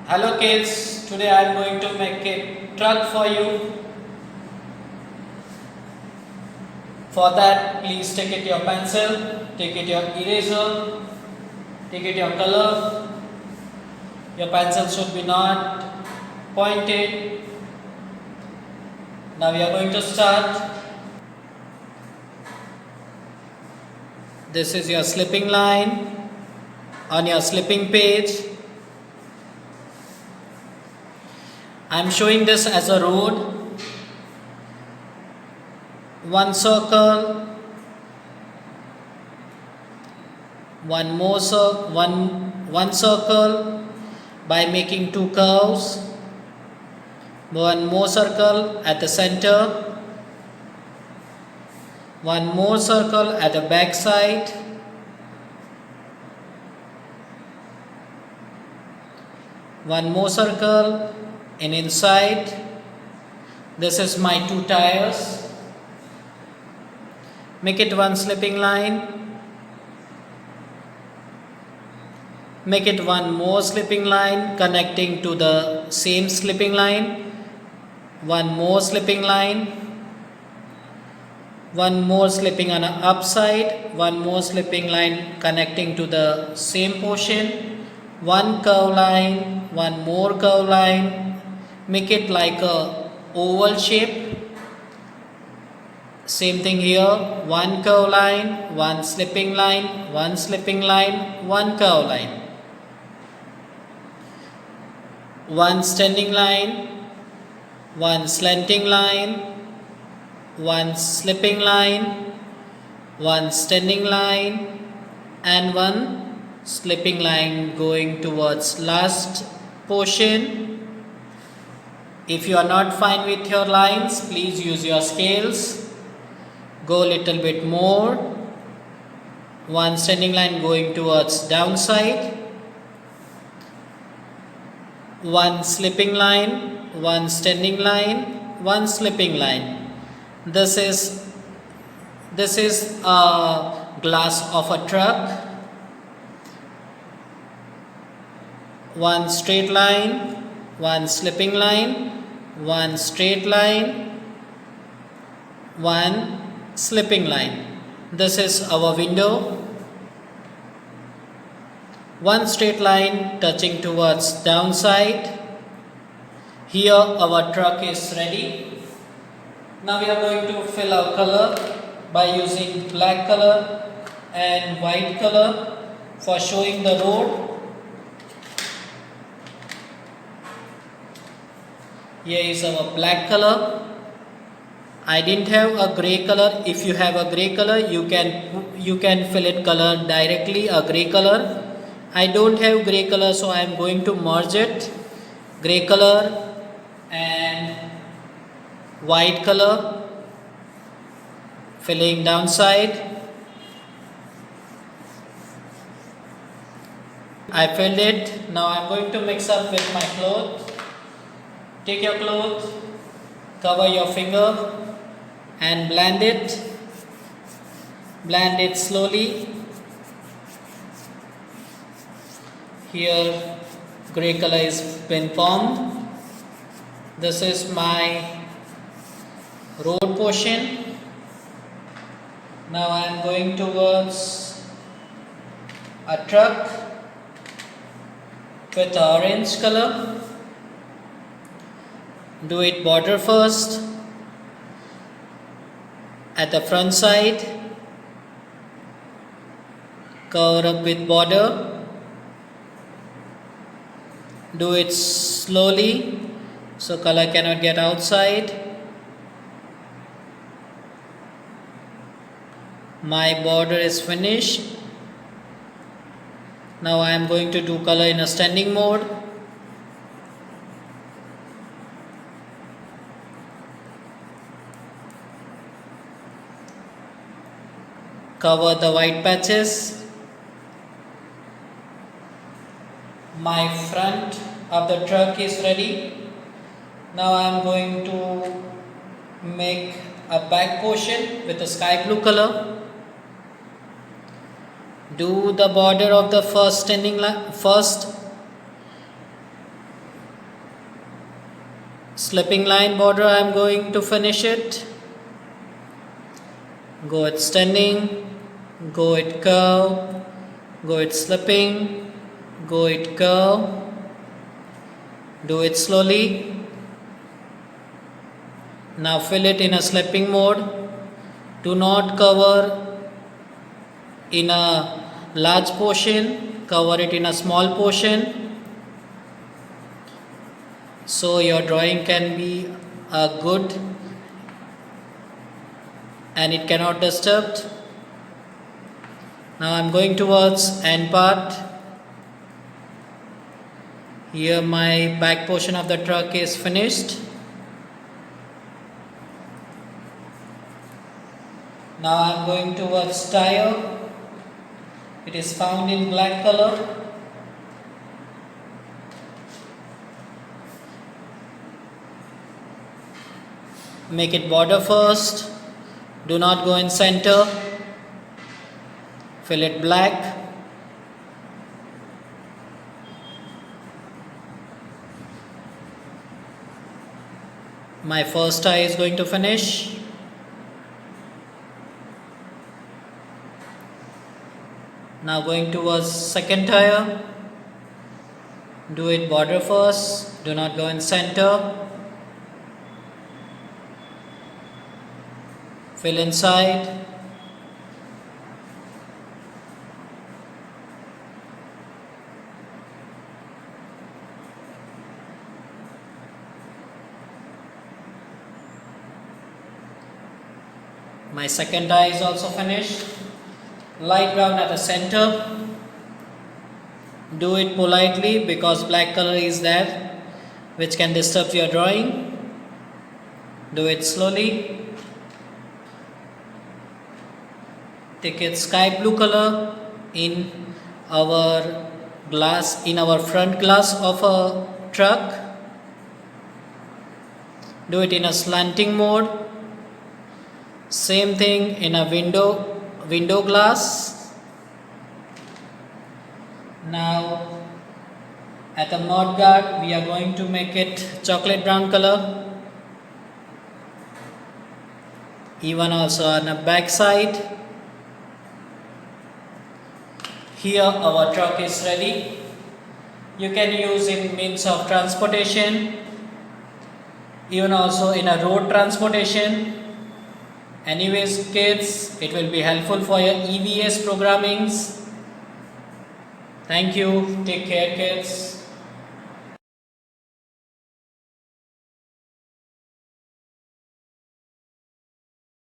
Hello kids, today I am going to make a truck for you. For that, please take it your pencil, take it your eraser, take it your color. Your pencil should be not pointed. Now we are going to start. This is your slipping line on your slipping page. I am showing this as a road. One circle, one circle by making two curves, one more circle at the center, one more circle at the back side, one more circle in inside. This is my two tires. Make it one slipping line. Make it one more slipping line connecting to the same slipping line. One more slipping line. One more slipping on the upside. One more slipping line connecting to the same portion. One curve line. One more curve line. Make it like a oval shape. Same thing here, one curve line, one slipping line, one slipping line, one curve line. One standing line, one slanting line, one slipping line, one standing line, and one slipping line going towards last portion. If you are not fine with your lines, please use your scales. Go a little bit more. One standing line going towards downside. One slipping line, one standing line, one slipping line. This is a glass of a truck. One straight line, one slipping line, one straight line, one slipping line. This is our window. One straight line touching towards downside. Here our truck is ready. Now we are going to fill our color by using black color and white color for showing the road. Here is our black color. I didn't have a grey color. If you have a grey color, you can fill it color directly, a grey color. I don't have grey color, so I am going to merge it. Grey color and white color, filling downside. I filled it. Now I am going to mix up with my cloth. Take your cloth, cover your finger, and blend it. Blend it slowly. Here grey color is been formed. This is my road portion. Now I am going towards a truck with orange color. Do it border first. At the front side, cover up with border. Do it slowly so color cannot get outside. My border is finished. Now I am going to do color in a standing mode. Cover the white patches. My front of the truck is ready. Now I am going to make a back portion with a sky blue color. Do the border of the first slipping line border I am going to finish it. Go with standing, go with curve, go with slipping, go with curve. Do it slowly. Now fill it in a slipping mode. Do not cover in a large portion, cover it in a small portion, so your drawing can be good and it cannot disturb. Now I am going towards end part. Here my back portion of the truck is finished. Now I am going towards tire. It is found in black color. Make it border first. Do not go in center. Fill it black. My first tie is going to finish. Now going towards second tire. Do it border first. Do not go in center. Fill inside. My second tie is also finished. Light brown at the center. Do it politely because black color is there which can disturb your drawing. Do it slowly. Take it sky blue color in our glass, in our front glass of a truck. Do it in a slanting mode. Same thing in a window glass. Now at the mud guard we are going to make it chocolate brown color. Even also on the back side. Here our truck is ready. You can use in means of transportation, even also in a road transportation. Anyways kids, it will be helpful for your EVS programmings. Thank you. Take care kids.